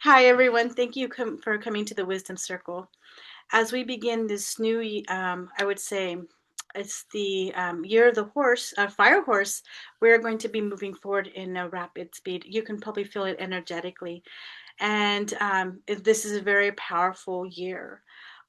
Hi, everyone. Thank you for coming to the Wisdom Circle. As we begin this new, I would say it's the year of the horse, fire horse, we're going to be moving forward in a rapid speed. You can probably feel it energetically. And this is a very powerful year.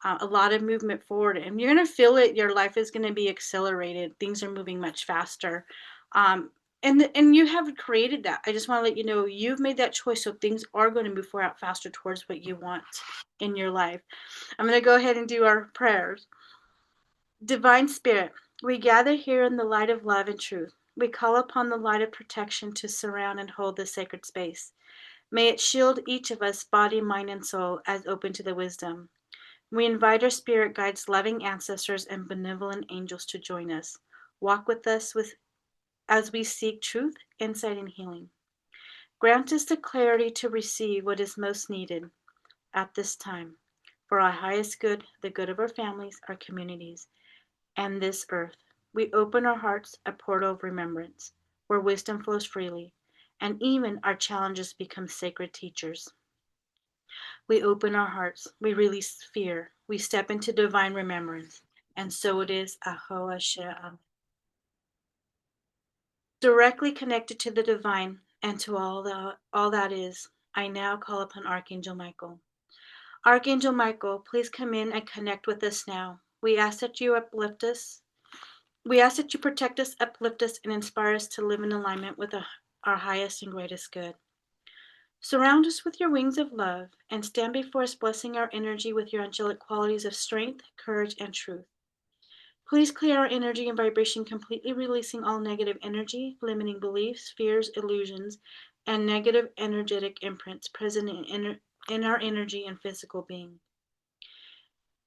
A lot of movement forward, and you're going to feel it. Your life is going to be accelerated. Things are moving much faster. Um, and you have created that. I just want to let you know you've made that choice, so things are going to move forward faster towards what you want in your life. I'm going to go ahead and do our prayers. Divine Spirit, we gather here in the light of love and truth. We call upon the light of protection to surround and hold this sacred space. May it shield each of us, body, mind, and soul, as open to the wisdom. We invite our spirit guides, loving ancestors, and benevolent angels to join us. Walk with us as we seek truth, insight, and healing. Grant us the clarity to receive what is most needed at this time for our highest good, the good of our families, our communities, and this earth. We open our hearts, a portal of remembrance, where wisdom flows freely, and even our challenges become sacred teachers. We open our hearts, we release fear, we step into divine remembrance, and so it is. Aho Asher. Directly connected to the divine and to all that is, I now call upon Archangel Michael. Archangel Michael, please come in and connect with us now. We ask that you uplift us. We ask that you protect us, uplift us, and inspire us to live in alignment with our highest and greatest good. Surround us with your wings of love and stand before us, blessing our energy with your angelic qualities of strength, courage, and truth. Please clear our energy and vibration, completely releasing all negative energy, limiting beliefs, fears, illusions, and negative energetic imprints present in our energy and physical being.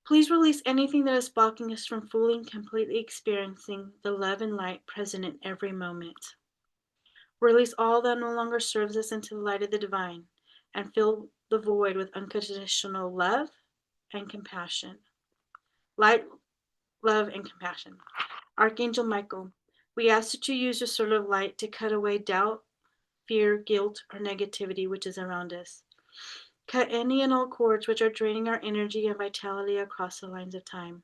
Please release anything that is blocking us from fully and completely experiencing the love and light present in every moment. Release all that no longer serves us into the light of the divine and fill the void with unconditional love and compassion. Light, love, and compassion. Archangel Michael, we ask that you use your sword of light to cut away doubt, fear, guilt, or negativity which is around us. Cut any and all cords which are draining our energy and vitality across the lines of time,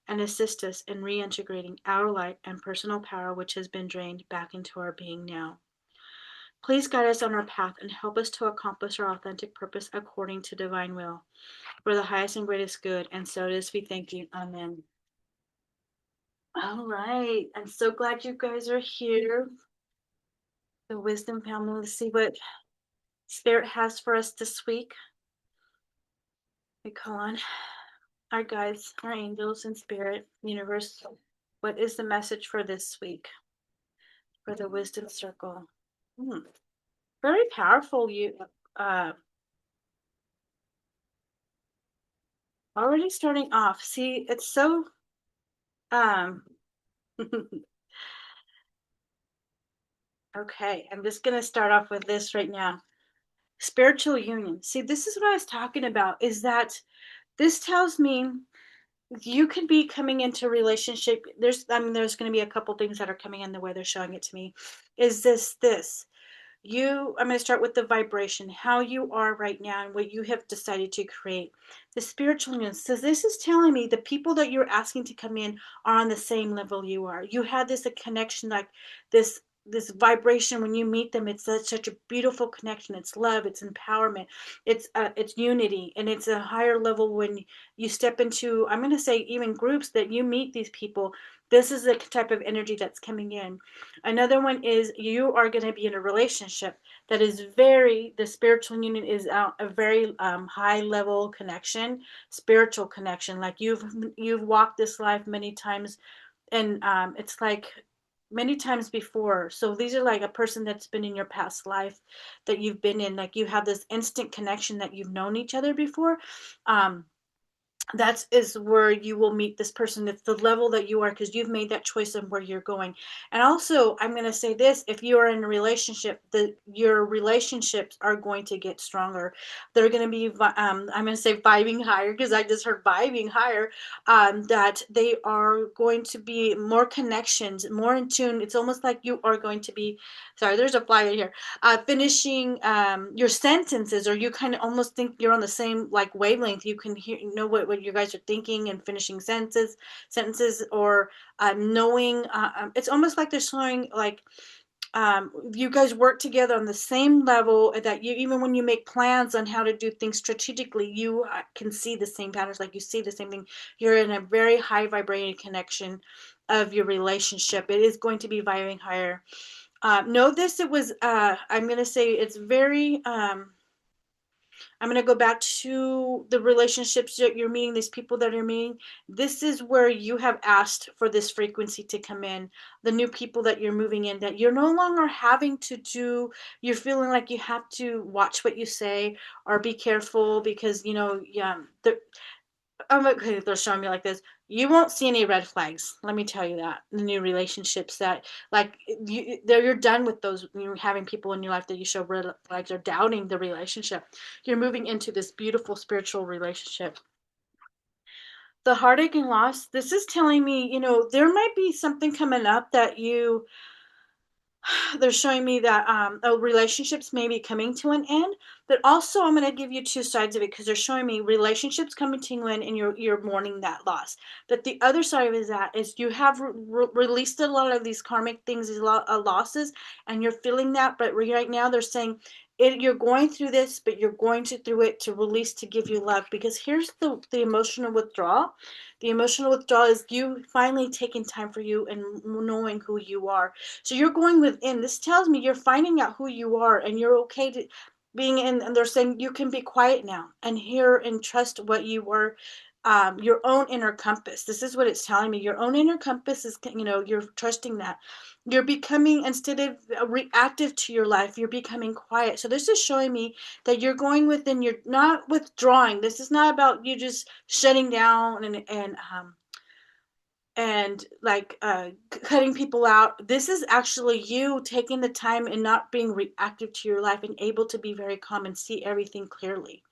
and assist us in reintegrating our light and personal power which has been drained back into our being now. Please guide us on our path and help us to accomplish our authentic purpose according to divine will, for the highest and greatest good. And so it is, we thank you. Amen. All right. I'm so glad you guys are here. The Wisdom Family. Let's see what Spirit has for us this week. We call on our guides, our angels, and Spirit, universe. What is the message for this week for the Wisdom Circle? Very powerful. You uh, already starting off. See, it's so um okay. I'm just gonna start off with this right now. Spiritual union. See, this is what I was talking about. Is that this tells me you could be coming into a relationship. There's going to be a couple things that are coming in the way they're showing it to me. Is this I'm going to start with the vibration, how you are right now and what you have decided to create. The spiritual union. So this is telling me the people that you're asking to come in are on the same level you are. You have this a connection, like this vibration when you meet them. It's such a beautiful connection. It's love, it's empowerment, it's unity, and it's a higher level when you step into, I'm going to say, even groups that you meet these people. This is the type of energy that's coming in. Another one is you are going to be in a relationship that is the spiritual union is a very high level connection, spiritual connection. Like you've walked this life many times, and it's like many times before. So these are like a person that's been in your past life that you've been in. Like you have this instant connection that you've known each other before. Um, that is where you will meet this person. It's the level that you are, because you've made that choice of where you're going. And also, I'm going to say this: if you are in a relationship, your relationships are going to get stronger. They're going to be I'm going to say vibing higher, because I just heard vibing higher. That they are going to be more connections, more in tune. It's almost like you are going to be, sorry, there's a fly in here, finishing your sentences, or you kind of almost think you're on the same like wavelength. You can hear, know what you guys are thinking, and finishing sentences, or knowing. It's almost like they're showing like you guys work together on the same level, that you, even when you make plans on how to do things strategically, you can see the same patterns, like you see the same thing. You're in a very high vibrating connection of your relationship. It is going to be vibrating higher. Know this, it was, I'm going to say it's very, I'm going to go back to the relationships that you're meeting, these people that you're meeting. This is where you have asked for this frequency to come in. The new people that you're moving in, that you're no longer having to do, you're feeling like you have to watch what you say, or be careful, because, yeah, okay, they're showing me like this. You won't see any red flags. Let me tell you that. The new relationships that, like, you're done with those. You're having people in your life that you show red flags, or doubting the relationship. You're moving into this beautiful spiritual relationship. The heartache and loss. This is telling me, there might be something coming up that they're showing me that relationships may be coming to an end. But also, I'm going to give you two sides of it, because they're showing me relationships coming to an end, and you're mourning that loss. But the other side of it is you have released a lot of these karmic things, these losses, and you're feeling that. But right now they're saying you're going through this, but you're going through it to release, to give you love. Because here's the emotional withdrawal. The emotional withdrawal is you finally taking time for you and knowing who you are. So you're going within. This tells me you're finding out who you are, and you're okay to being in. And they're saying you can be quiet now and hear and trust what you are. Your own inner compass. This is what it's telling me. Your own inner compass is, you're trusting that. You're becoming, instead of reactive to your life, you're becoming quiet. So this is showing me that you're going within. You're not withdrawing. This is not about you just shutting down and like cutting people out. This is actually you taking the time and not being reactive to your life, and able to be very calm and see everything clearly.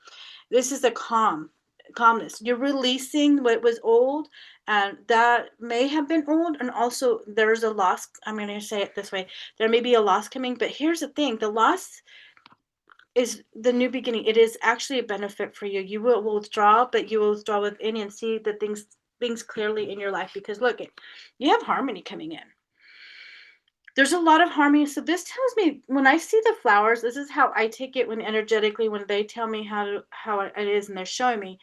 This is a calmness. You're releasing what was old, and that may have been old. And also there's a loss. I'm going to say it this way: there may be a loss coming, but here's the thing: the loss is the new beginning. It is actually a benefit for you. You will withdraw, but you will withdraw within and see the things clearly in your life. Because look, you have harmony coming in. There's a lot of harmony. So this tells me, when I see the flowers, this is how I take it when energetically, when they tell me how it is, and they're showing me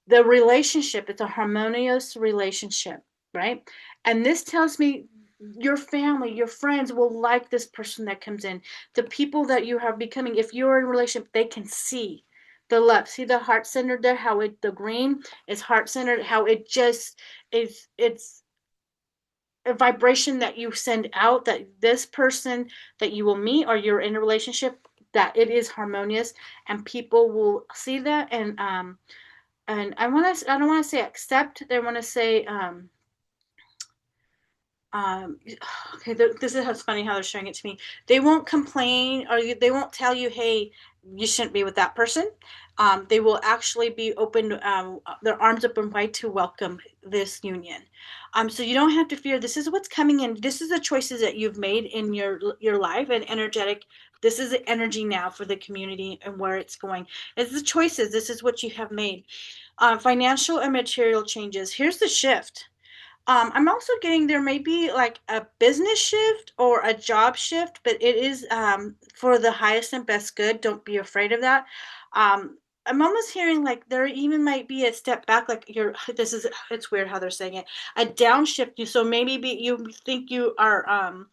the relationship. It's a harmonious relationship, right? And this tells me your family, your friends will like this person that comes in. The people that you are becoming, if you're in a relationship, they can see the love. See the heart centered there, how the green is heart centered, how it just is. It's a vibration that you send out, that this person that you will meet, or you're in a relationship, that it is harmonious, and people will see that. And I don't want to say accept. They want to say um, okay, this is how it's funny how they're showing it to me. They won't complain, or they won't tell you, hey, you shouldn't be with that person. They will actually be open, their arms open wide to welcome this union. So you don't have to fear. This is what's coming in. This is the choices that you've made in your life, and energetic. This is the energy now for the community and where it's going. It's the choices. This is what you have made. Financial and material changes. Here's the shift. I'm also getting, there may be like a business shift or a job shift, but it is for the highest and best good. Don't be afraid of that. I'm almost hearing like there even might be a step back, like you're. This is, it's weird how they're saying it. A downshift. So maybe you think you are. I'm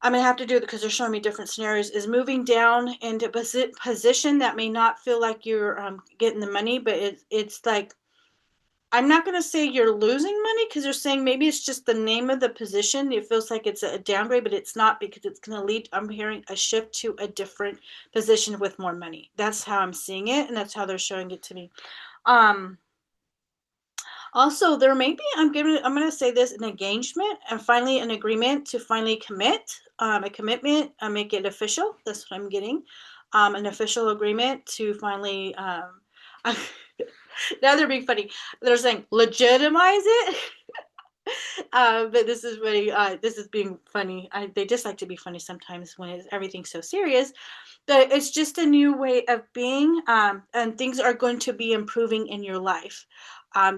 gonna have to do it because they're showing me different scenarios. Is moving down into a position that may not feel like you're getting the money, but it's like, I'm not going to say you're losing money, because they're saying maybe it's just the name of the position. It feels like it's a downgrade, but it's not, because it's going to lead, I'm hearing, a shift to a different position with more money. That's how I'm seeing it, and that's how they're showing it to me. Um, Also, there may be, I'm gonna say this, an engagement and finally an agreement to finally commit, a commitment, make it official. That's what I'm getting. An official agreement to finally, now they're being funny. They're saying legitimize it. But this is really, this is being funny. They just like to be funny sometimes when everything's so serious. But it's just a new way of being, and things are going to be improving in your life.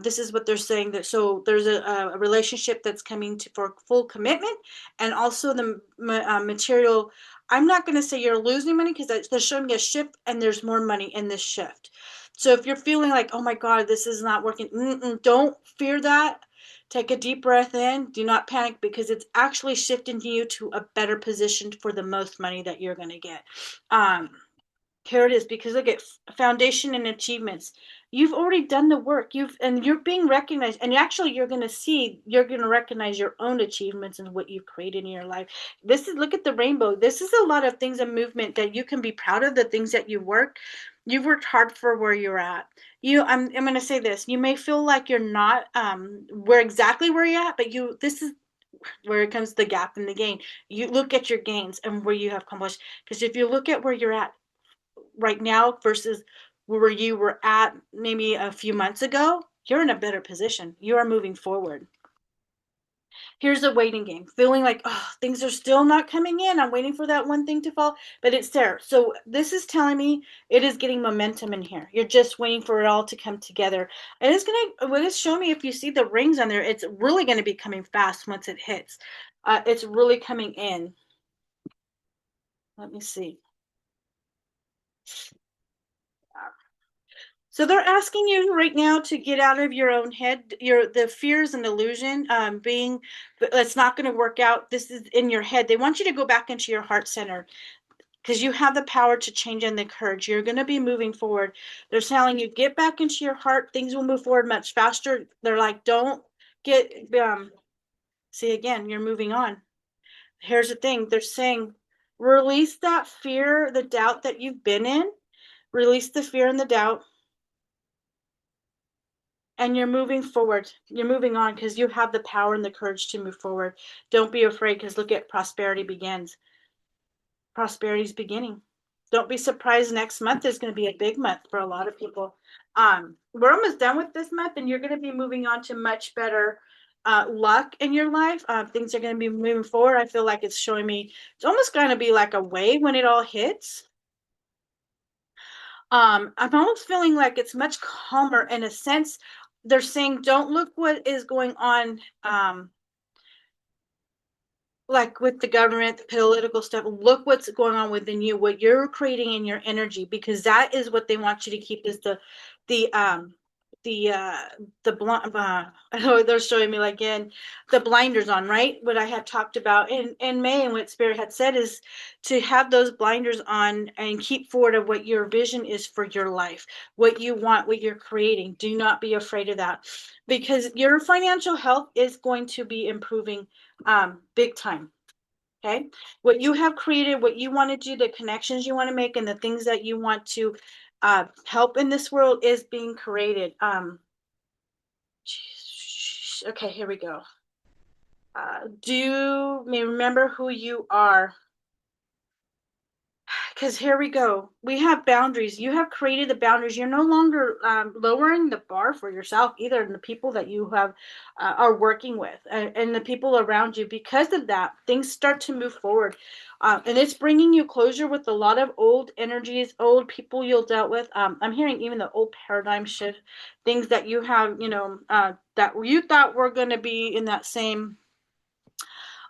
This is what they're saying, that so there's a relationship that's coming to for full commitment, and also the material. I'm not going to say you're losing money because they're showing me a shift and there's more money in this shift. So if you're feeling like, oh my God, this is not working, don't fear that. Take a deep breath in. Do not panic, because it's actually shifting you to a better position for the most money that you're going to get. Um, Here it is, because look at foundation and achievements. You've already done the work. You're being recognized, and actually you're going to recognize your own achievements and what you've created in your life. This is, look at the rainbow. This is a lot of things in movement that you can be proud of, the things that you've worked hard for where you're at. I'm going to say this. You may feel like you're not where exactly where you're at, but this is where it comes to the gap and the gain. You look at your gains and where you have accomplished, because if you look at where you're at right now versus where you were at maybe a few months ago, you're in a better position. You are moving forward. Here's a waiting game, feeling like, oh, things are still not coming in. I'm waiting for that one thing to fall, but it's there. So this is telling me it is getting momentum in here. You're just waiting for it all to come together. And it's gonna, what it's showing me, if you see the rings on there, it's really going to be coming fast once it hits. It's really coming in. Let me see. So they're asking you right now to get out of your own head, your the fears and illusion, being it's not going to work out. This is in your head. They want you to go back into your heart center, because you have the power to change and the courage. You're going to be moving forward. They're telling you, get back into your heart. Things will move forward much faster. They're like, don't get see, again, you're moving on. Here's the thing. They're saying, release that fear, the doubt that you've been in. Release the fear and the doubt, and you're moving forward. You're moving on because you have the power and the courage to move forward. Don't be afraid, because look at prosperity begins. Prosperity's beginning. Don't be surprised, next month is going to be a big month for a lot of people. We're almost done with this month, and you're going to be moving on to much better luck in your life. Things are going to be moving forward. I feel like it's showing me it's almost going to be like a wave when it all hits. I'm almost feeling like it's much calmer in a sense. They're saying, don't look what is going on, like with the government, the political stuff. Look what's going on within you, what you're creating in your energy, because that is what they want you to keep, is the the uh the blind I know they're showing me like in the blinders on, right? What I had talked about in May, and what Spirit had said is to have those blinders on and keep forward of what your vision is for your life, what you want, what you're creating. Do not be afraid of that, because your financial health is going to be improving big time. Okay, what you have created, what you want to do, the connections you want to make, and the things that you want to help in this world is being created. Okay, here we go. Do you may remember who you are, because here we go. We have boundaries. You have created the boundaries. You're no longer lowering the bar for yourself either, and the people that you have are working with, and the people around you. Because of that, things start to move forward, and it's bringing you closure with a lot of old energies, old people you'll dealt with. I'm hearing even the old paradigm shift, things that you have, that you thought were going to be in that same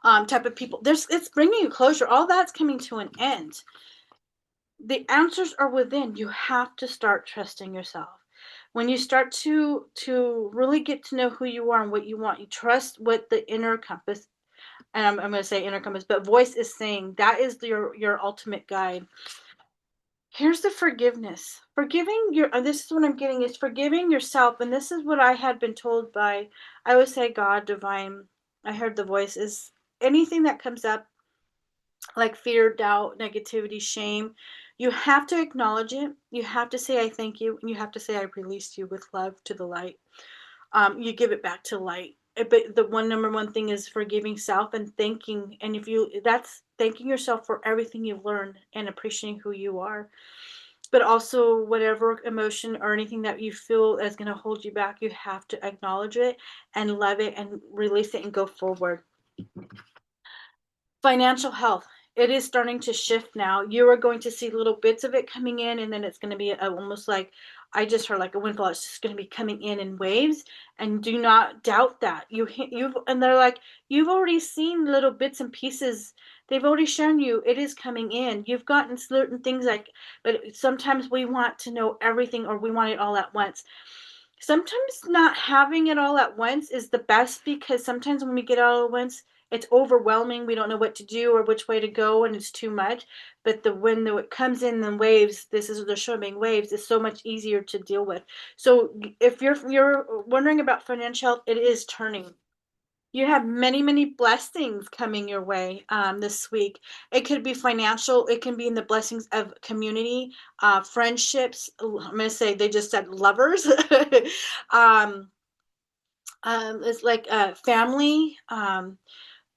type of people. It's bringing you closure. All that's coming to an end. The answers are within. You have to start trusting yourself. When you start to really get to know who you are and what you want, you trust what the inner compass, and I'm going to say inner compass, but voice is saying, that is your ultimate guide. Here's the forgiveness. Forgiving your, this is what I'm getting, is forgiving yourself. And this is what I had been told by, I would say, God, divine. I heard the voice is anything that comes up like fear, doubt, negativity, shame. You have to acknowledge it. You have to say, I thank you. And you have to say, I release you with love to the light. you give it back to light. But the one number one thing is forgiving self and thanking. And if you, that's thanking yourself for everything you've learned and appreciating who you are. But also, whatever emotion or anything that you feel is going to hold you back, you have to acknowledge it and love it and release it and go forward. Financial health. It is starting to shift now. You are going to see little bits of it coming in, and then it's going to be almost like, I just heard like a windfall. It's just going to be coming in waves, and do not doubt that. You've and they're like, you've already seen little bits and pieces. They've already shown you it is coming in. You've gotten certain things like, but sometimes we want to know everything, or we want it all at once. Sometimes not having it all at once is the best, because sometimes when we get it all at once, it's overwhelming. We don't know what to do or which way to go, and it's too much. But when it comes in the waves, this is they're showing waves. It's so much easier to deal with. So if you're wondering about financial health, it is turning. You have many blessings coming your way this week. It could be financial. It can be in the blessings of community, friendships. I'm going to say they just said lovers. um, it's like family.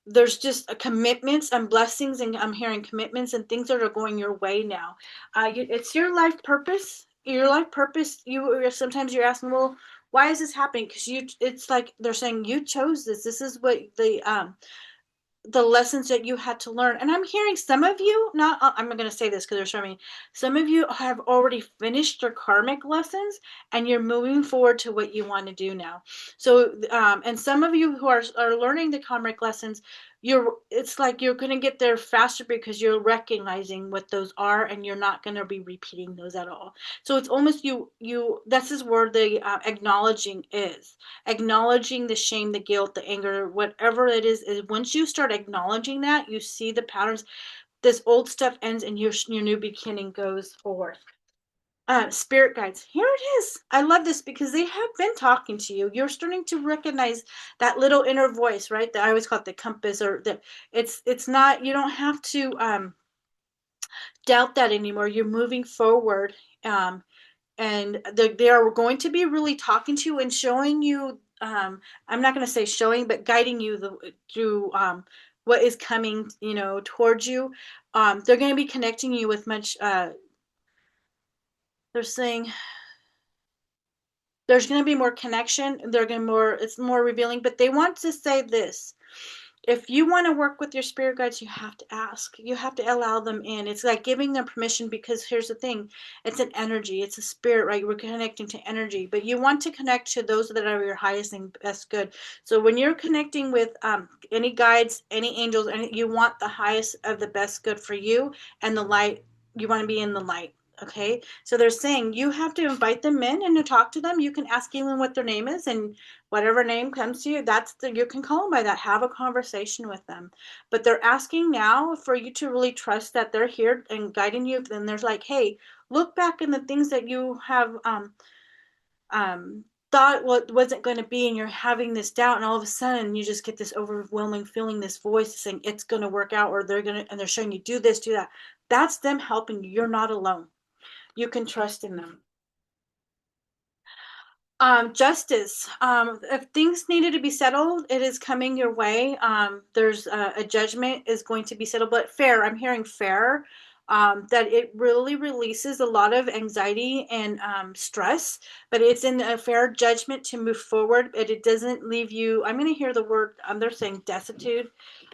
There's just commitments and blessings, and I'm hearing commitments and things that are going your way now. It's your life purpose. Your life purpose. Sometimes you're asking, well, why is this happening? Because you, it's like they're saying you chose this. This is what the lessons that you had to learn. And I'm hearing some of you, not, I'm going to say this because they're showing me, some of you have already finished your karmic lessons and you're moving forward to what you want to do now. So, and some of you who are learning the karmic lessons, it's like you're going to get there faster because you're recognizing what those are, and you're not going to be repeating those at all. So it's almost this is where the acknowledging is. Acknowledging the shame, the guilt, the anger, whatever it is once you start acknowledging that, you see the patterns. This old stuff ends and your new beginning goes forward. Spirit guides. Here it is. I love this because they have been talking to you. You're starting to recognize that little inner voice, right? That I always call it the compass, or that it's not. You don't have to doubt that anymore. You're moving forward. And they are going to be really talking to you and showing you, I'm not going to say showing, but guiding you through what is coming, towards you. They're going to be connecting you with much, they're saying there's going to be more connection. They're going to it's more revealing, but they want to say this: if you want to work with your spirit guides, you have to ask. You have to allow them in. It's like giving them permission, because here's the thing: it's an energy, it's a spirit, right? We're connecting to energy, but you want to connect to those that are your highest and best good. So when you're connecting with any guides, any angels, you want the highest of the best good for you, and the light. You want to be in the light. Okay, so they're saying you have to invite them in and to talk to them. You can ask even what their name is, and whatever name comes to you, you can call them by that. Have a conversation with them. But they're asking now for you to really trust that they're here and guiding you. Then there's like, hey, look back in the things that you have thought what wasn't going to be, and you're having this doubt, and all of a sudden you just get this overwhelming feeling, this voice saying it's going to work out, or they're showing you do this, do that. That's them helping you. You're not alone. You can trust in them. Justice. If things needed to be settled, it is coming your way. There's a judgment is going to be settled, but fair. I'm hearing fair. That it really releases a lot of anxiety and stress, but it's in a fair judgment to move forward. But it doesn't leave you. I'm going to hear the word. They're saying destitute.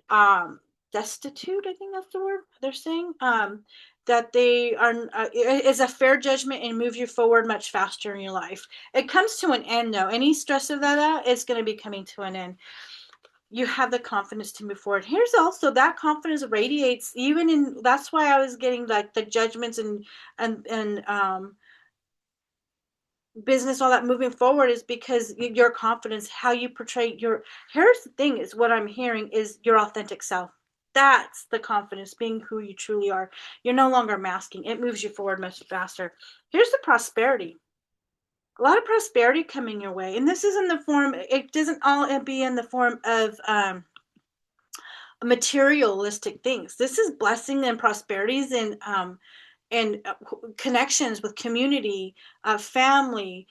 Um, destitute. I think that's the word they're saying. That they are is a fair judgment and move you forward much faster in your life. It comes to an end though. Any stress of that is going to be coming to an end. You have the confidence to move forward. Here's also that confidence radiates even in. That's why I was getting like the judgments and business, all that moving forward, is because your confidence, how you portray your. Here's the thing: is what I'm hearing is your authentic self. That's the confidence, being who you truly are. You're no longer masking. It moves you forward much faster. Here's the prosperity. A lot of prosperity coming your way, and this is in the form. It doesn't all be in the form of materialistic things. This is blessing and prosperities and connections with community, family.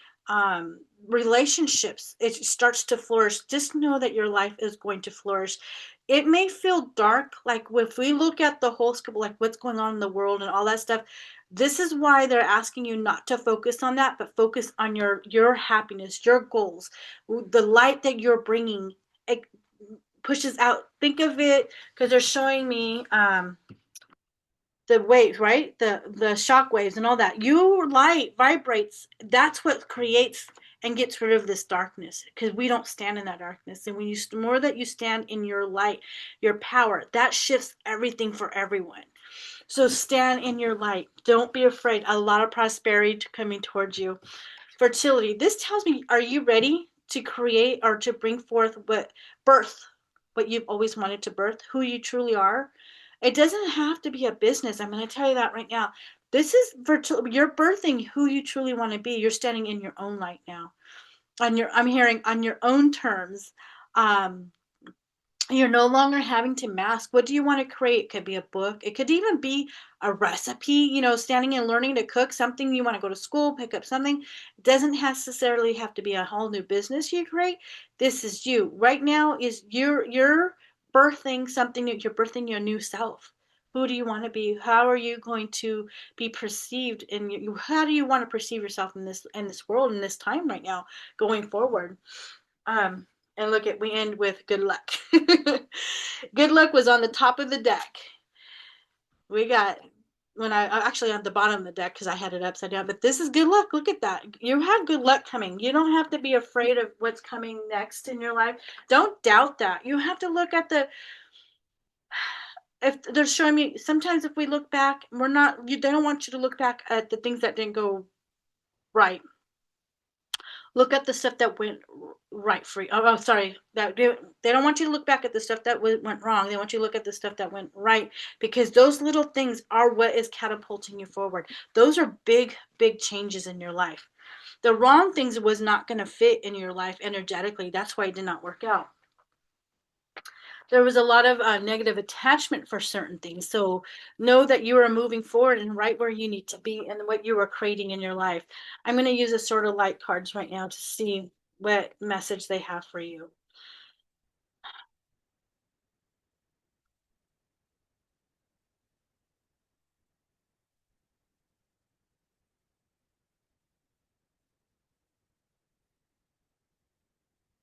relationships, it starts to flourish. Just know that your life is going to flourish. It may feel dark, like if we look at the whole scope, like what's going on in the world and all that stuff. This is why they're asking you not to focus on that, but focus on your happiness, your goals, the light that you're bringing. It pushes out. Think of it, because they're showing me the waves, right? The shock waves and all that. Your light vibrates. That's what creates and gets rid of this darkness, because we don't stand in that darkness. And when you, the more that you stand in your light, your power, that shifts everything for everyone. So stand in your light. Don't be afraid. A lot of prosperity coming towards you. Fertility. This tells me, are you ready to create or to bring forth what birth, what you've always wanted to birth, who you truly are? It doesn't have to be a business. I'm going to tell you that right now. This is fertility. You're birthing who you truly want to be. You're standing in your own light now. On your, I'm hearing on your own terms. Um, you're no longer having to mask. What do you want to create? It could be a book. It could even be a recipe, standing and learning to cook something. You want to go to school, pick up something. It doesn't necessarily have to be a whole new business you create. This is you. Right now is you're birthing something new. You're birthing your new self. Who do you want to be? How are you going to be perceived in you? How do you want to perceive yourself in this world, in this time right now, going forward? Um, and look at, we end with good luck. Good luck was on the top of the deck. We got, when I actually on the bottom of the deck because I had it upside down, but this is good luck. Look at that. You have good luck coming. You don't have to be afraid of what's coming next in your life. Don't doubt that. You have to look at the, if they're showing me, sometimes if we look back, we're not, they don't want you to look back at the things that didn't go right. Look at the stuff that went right for you. Oh, sorry. That they don't want you to look back at the stuff that went wrong. They want you to look at the stuff that went right, because those little things are what is catapulting you forward. Those are big, big changes in your life. The wrong things was not going to fit in your life energetically. That's why it did not work out. There was a lot of negative attachment for certain things. So know that you are moving forward and right where you need to be and what you are creating in your life. I'm going to use a sort of light cards right now to see what message they have for you.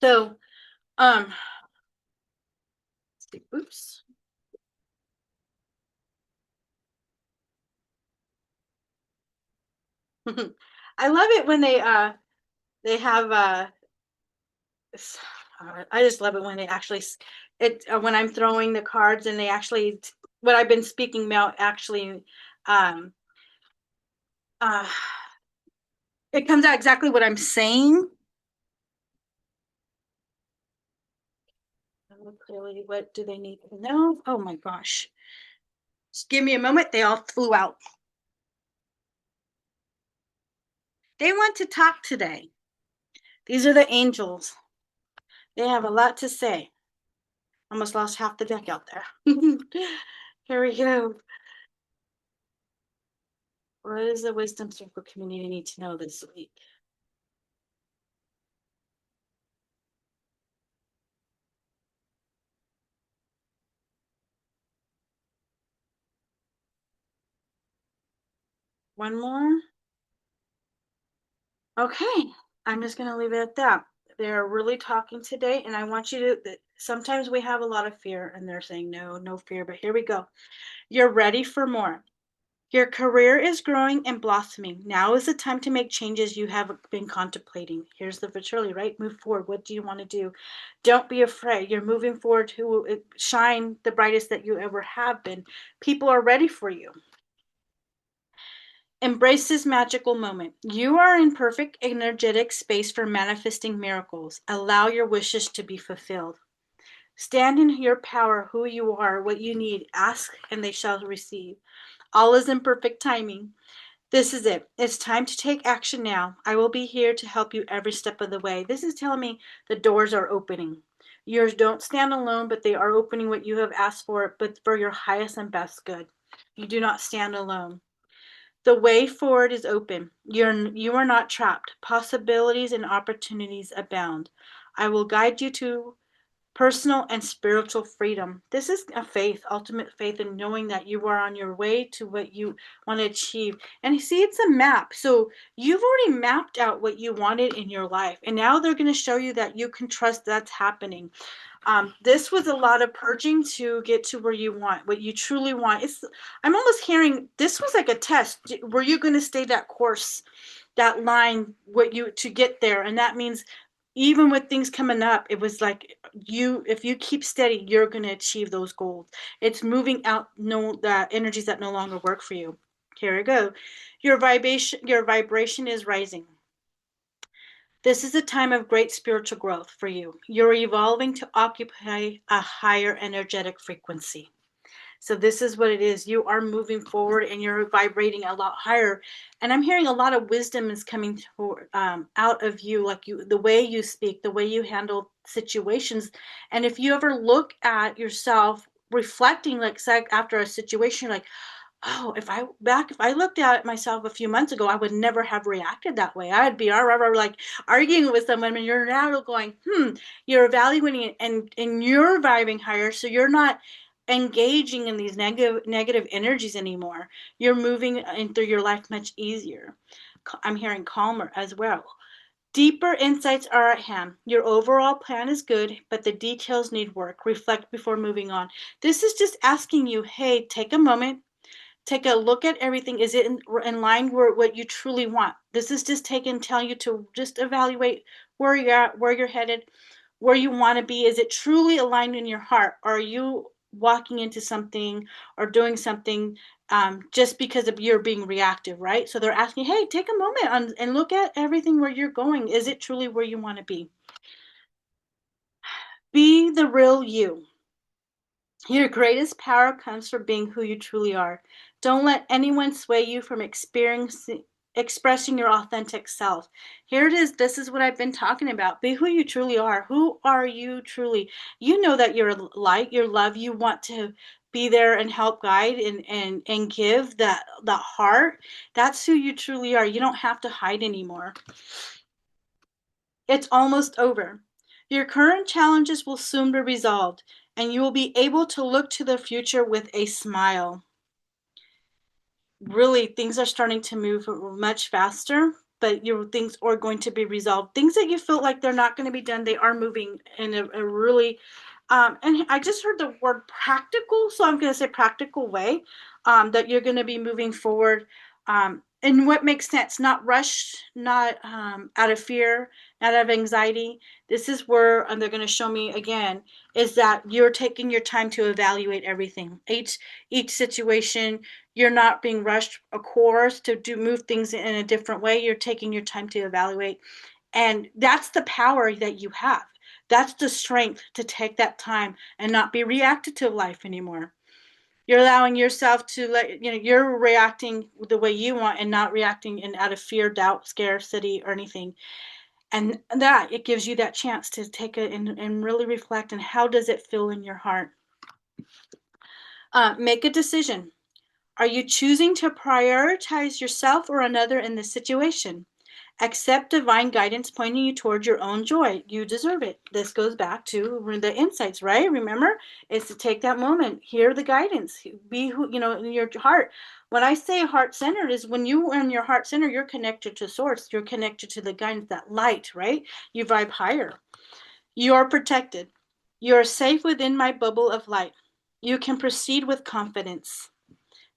So, um, oops. I love it when they have I just love it when they actually it when I'm throwing the cards and they actually, what I've been speaking about actually, um uh it comes out exactly what I'm saying. Clearly, what do they need to know? Oh my gosh. Just give me a moment. They all flew out. They want to talk today. These are the angels. They have a lot to say. Almost lost half the deck out there. Here we go. What does the wisdom circle community need to know this week? One more. Okay. I'm just going to leave it at that. They're really talking today, and I want you to. Sometimes we have a lot of fear, and they're saying no, no fear, but here we go. You're ready for more. Your career is growing and blossoming. Now is the time to make changes you have been contemplating. Here's the fertility, right? Move forward. What do you want to do? Don't be afraid. You're moving forward to shine the brightest that you ever have been. People are ready for you. Embrace this magical moment. You are in perfect energetic space for manifesting miracles. Allow your wishes to be fulfilled. Stand in your power, who you are, what you need. Ask and they shall receive. All is in perfect timing. This is it. It's time to take action now. I will be here to help you every step of the way. This is telling me the doors are opening. Yours don't stand alone, but they are opening what you have asked for, but for your highest and best good. You do not stand alone. The way forward is open. You are not trapped. Possibilities and opportunities abound. I will guide you to personal and spiritual freedom. This is a faith, ultimate faith in knowing that you are on your way to what you want to achieve. And you see, it's a map. So you've already mapped out what you wanted in your life. And now they're going to show you that you can trust that's happening. This was a lot of purging to get to where you want, what you truly want. I'm almost hearing this was like a test. Were you going to stay that course, that line, what you to get there? And that means even with things coming up, it was like if you keep steady, you're going to achieve those goals. It's moving out the energies that no longer work for you. Here we go. Your vibration is rising. This is a time of great spiritual growth for you. You're evolving to occupy a higher energetic frequency. So this is what it is. You are moving forward and you're vibrating a lot higher. And I'm hearing a lot of wisdom is coming out of you, like the way you speak, the way you handle situations. And if you ever look at yourself reflecting, like after a situation, you're like, oh, if I looked at myself a few months ago, I would never have reacted that way. I'd be like arguing with someone, and you're now going, you're evaluating it, and you're vibing higher, so you're not engaging in these negative energies anymore. You're moving in through your life much easier. I'm hearing calmer as well. Deeper insights are at hand. Your overall plan is good, but the details need work. Reflect before moving on. This is just asking you, hey, take a moment, take a look at everything. Is it in line with what you truly want? This is just tell you to just evaluate where you're at, where you're headed, where you want to be. Is it truly aligned in your heart? Or are you walking into something or doing something just because of you're being reactive, right? So they're asking, hey, take a moment and look at everything where you're going. Is it truly where you want to be? Be the real you. Your greatest power comes from being who you truly are. Don't let anyone sway you from expressing your authentic self. Here it is. This is what I've been talking about. Be who you truly are. Who are you truly? You know that you're light, you're love. You want to be there and help guide and give that heart. That's who you truly are. You don't have to hide anymore. It's almost over. Your current challenges will soon be resolved, and you will be able to look to the future with a smile. Really, things are starting to move much faster, but your things are going to be resolved. Things that you feel like they're not going to be done, they are moving in a really and I just heard the word practical, so I'm going to say practical way, that you're going to be moving forward in what makes sense, not rushed, not out of fear, not out of anxiety. This is where, and they're going to show me again, is that you're taking your time to evaluate everything. Each situation, you're not being rushed, of course, to move things in a different way. You're taking your time to evaluate, and that's the power that you have. That's the strength to take that time and not be reactive to life anymore. You're allowing yourself to you're reacting the way you want and not reacting in out of fear, doubt, scarcity, or anything. And that it gives you that chance to take it and really reflect on how does it feel in your heart. Make a decision. Are you choosing to prioritize yourself or another in this situation? Accept divine guidance pointing you toward your own joy. You deserve it. This goes back to the insights, right? Remember, it's to take that moment, hear the guidance, be who, in your heart. When I say heart centered, is when you are in your heart center, you're connected to source, you're connected to the guidance, that light, right? You vibe higher. You are protected. You are safe within my bubble of light. You can proceed with confidence.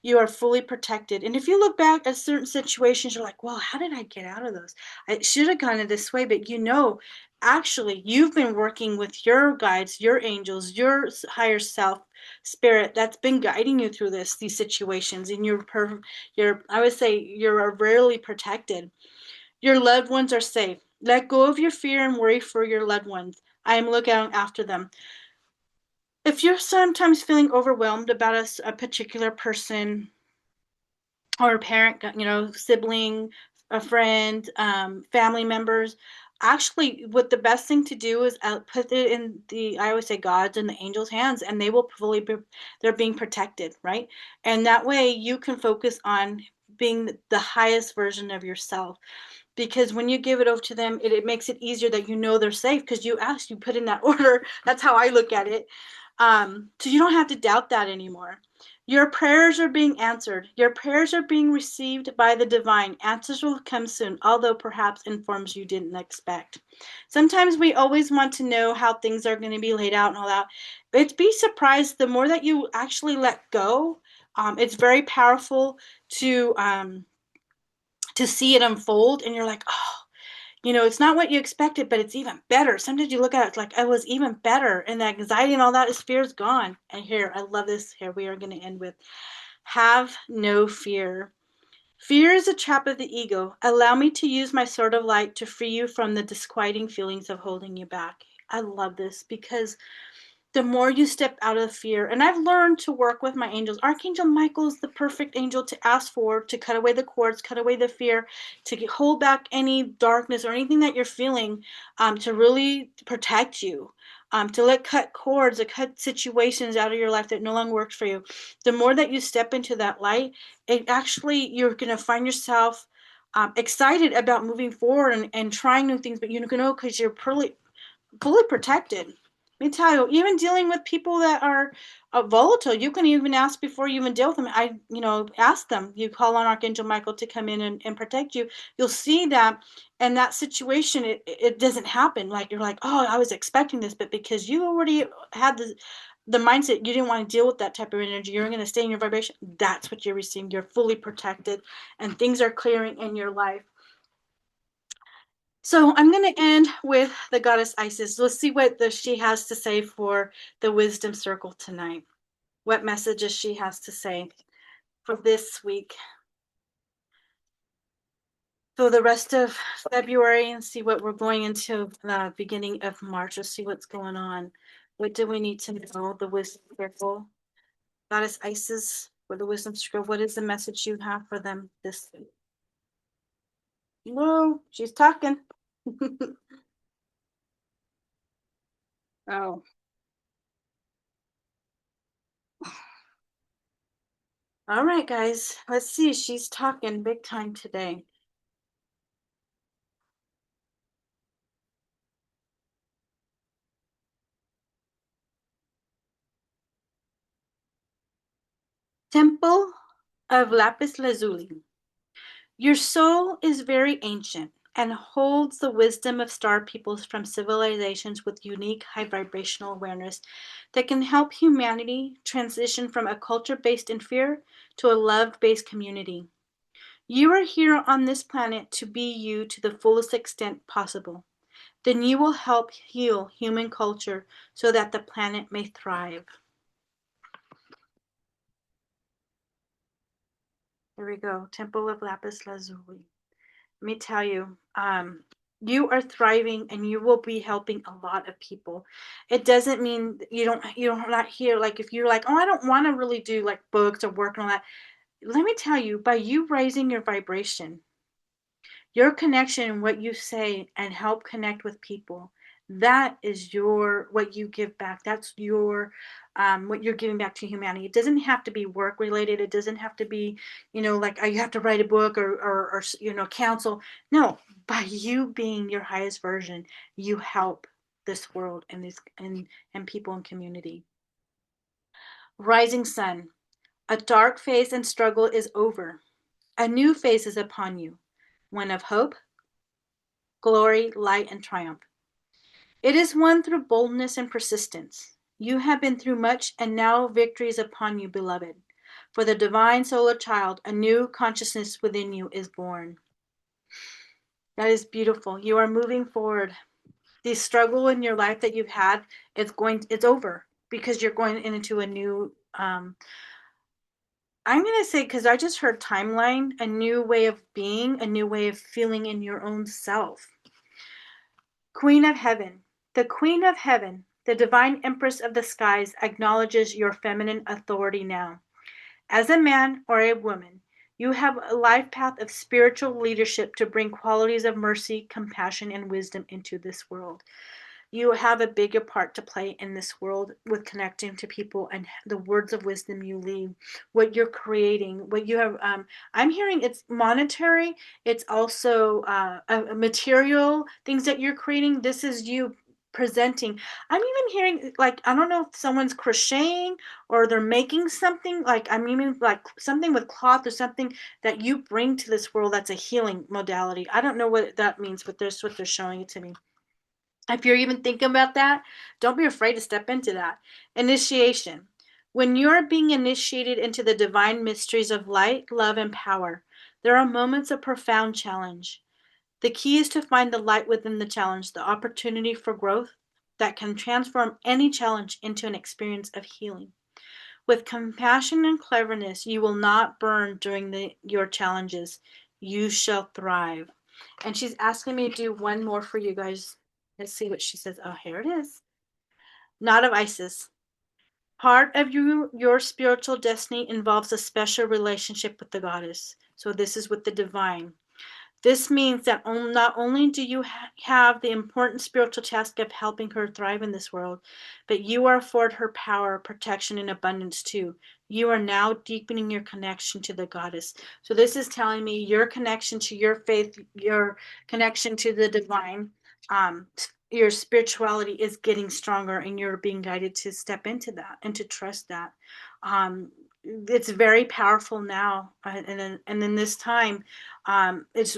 You are fully protected. And if you look back at certain situations, you're like, well, how did I get out of those? I should have gone this way. But actually, you've been working with your guides, your angels, your higher self spirit that's been guiding you through these situations. And I would say you're rarely protected. Your loved ones are safe. Let go of your fear and worry for your loved ones. I am looking after them. If you're sometimes feeling overwhelmed about a particular person, or a parent, sibling, a friend, family members, actually, what the best thing to do is put it in I always say God's and the angels' hands, and they will they're being protected, right? And that way you can focus on being the highest version of yourself. Because when you give it over to them, it makes it easier that you know they're safe because you asked, you put in that order. That's how I look at it. So you don't have to doubt that anymore. Your prayers are being answered. Your prayers are being received by the divine. Answers will come soon, although perhaps in forms you didn't expect. Sometimes we always want to know how things are going to be laid out and all that. But be surprised the more that you actually let go. It's very powerful to see it unfold, and you're like, oh, it's not what you expected, but it's even better. Sometimes you look at it, it's like, it was even better, and the anxiety and all that is fear is gone. And here, I love this. Here we are going to end with, have no fear. Fear is a trap of the ego. Allow me to use my sword of light to free you from the disquieting feelings of holding you back. I love this because the more you step out of fear, and I've learned to work with my angels. Archangel Michael is the perfect angel to ask for, to cut away the cords, cut away the fear, to hold back any darkness or anything that you're feeling, to really protect you, to cut cords, to cut situations out of your life that no longer works for you. The more that you step into that light, it actually, you're going to find yourself excited about moving forward and trying new things, but you know, because you're fully protected. Let me tell you, even dealing with people that are volatile, you can even ask before you even deal with them. Ask them. You call on Archangel Michael to come in and protect you. You'll see that in that situation, it doesn't happen. Like, you're like, oh, I was expecting this, but because you already had the mindset, you didn't want to deal with that type of energy. You're going to stay in your vibration. That's what you're receiving. You're fully protected, and things are clearing in your life. So I'm going to end with the goddess Isis. Let's see what she has to say for the wisdom circle tonight. What messages she has to say for this week. So the rest of February, and see what we're going into the beginning of March. Let's see what's going on. What do we need to know? The wisdom circle. Goddess Isis for the wisdom circle. What is the message you have for them this week? Whoa, she's talking. Oh. All right, guys. Let's see. She's talking big time today. Temple of Lapis Lazuli. Your soul is very ancient and holds the wisdom of star peoples from civilizations with unique high vibrational awareness that can help humanity transition from a culture based in fear to a love based community. You are here on this planet to be you to the fullest extent possible. Then you will help heal human culture so that the planet may thrive. There we go. Temple of Lapis Lazuli. Let me tell you, you are thriving and you will be helping a lot of people. It doesn't mean you're not here. Like, if you're like, oh, I don't want to really do like books or work and all that. Let me tell you, by you raising your vibration, your connection, what you say and help connect with people, that is your what you give back. That's your what you're giving back to humanity. It doesn't have to be work related. It doesn't have to be, like, you have to write a book or counsel. No, by you being your highest version, you help this world and and people and community. Rising sun. A dark phase and struggle is over. A new phase is upon you, one of hope, glory, light, and triumph. It is won through boldness and persistence. You have been through much, and now victory is upon you, beloved. For the divine solar child, a new consciousness within you is born. That is beautiful. You are moving forward. The struggle in your life that you've had, it's over because you're going into a new, I'm going to say, because I just heard timeline, a new way of being, a new way of feeling in your own self. Queen of Heaven. The Queen of Heaven, the divine Empress of the skies, acknowledges your feminine authority now. As a man or a woman, you have a life path of spiritual leadership to bring qualities of mercy, compassion, and wisdom into this world. You have a bigger part to play in this world with connecting to people and the words of wisdom you leave, what you're creating, what you have. I'm hearing it's monetary. It's also a material things that you're creating. This is you presenting. I'm even hearing like I don't know if someone's crocheting or they're making something like I'm even like something with cloth or something that you bring to this world that's a healing modality. I don't know what that means, but there's what they're showing it to me. If you're even thinking about that, don't be afraid to step into that. Initiation. When you're being initiated into the divine mysteries of light, love, and power, there are moments of profound challenge. The key is to find the light within the challenge, the opportunity for growth that can transform any challenge into an experience of healing. With compassion and cleverness, you will not burn during your challenges. You shall thrive. And she's asking me to do one more for you guys. Let's see what she says. Oh, here it is. Knot of Isis. Part of your spiritual destiny involves a special relationship with the goddess. So this is with the divine. This means that not only do you have the important spiritual task of helping her thrive in this world, but you are afforded her power, protection, and abundance too. You are now deepening your connection to the goddess. So this is telling me your connection to your faith, your connection to the divine, um, your spirituality is getting stronger, and you're being guided to step into that and to trust that. Um, it's very powerful now, and in this time it's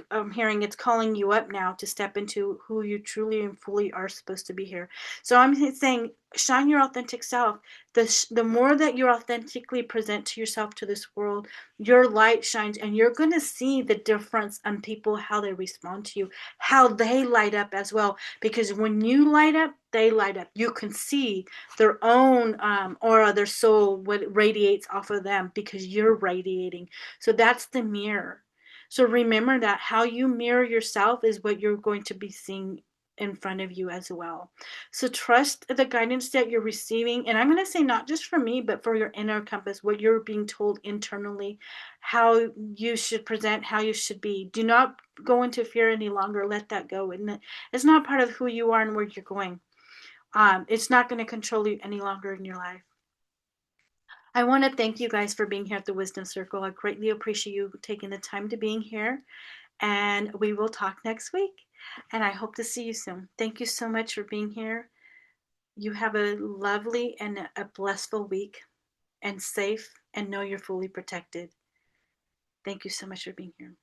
I'm hearing it's calling you up now to step into who you truly and fully are supposed to be here. So I'm saying shine your authentic self. The more that you authentically present to yourself to this world, your light shines, and you're going to see the difference on people, how they respond to you, how they light up as well, because when you light up, they light up. You can see their own aura, their soul, what radiates off of them because you're radiating. So that's the mirror. So remember that how you mirror yourself is what you're going to be seeing in front of you as well. So trust the guidance that you're receiving. And I'm going to say not just for me, but for your inner compass, what you're being told internally, how you should present, how you should be. Do not go into fear any longer. Let that go. And it's not part of who you are and where you're going. It's not going to control you any longer in your life. I want to thank you guys for being here at the Wisdom Circle. I greatly appreciate you taking the time to being here. And we will talk next week. And I hope to see you soon. Thank you so much for being here. You have a lovely and a blissful week and safe, and know you're fully protected. Thank you so much for being here.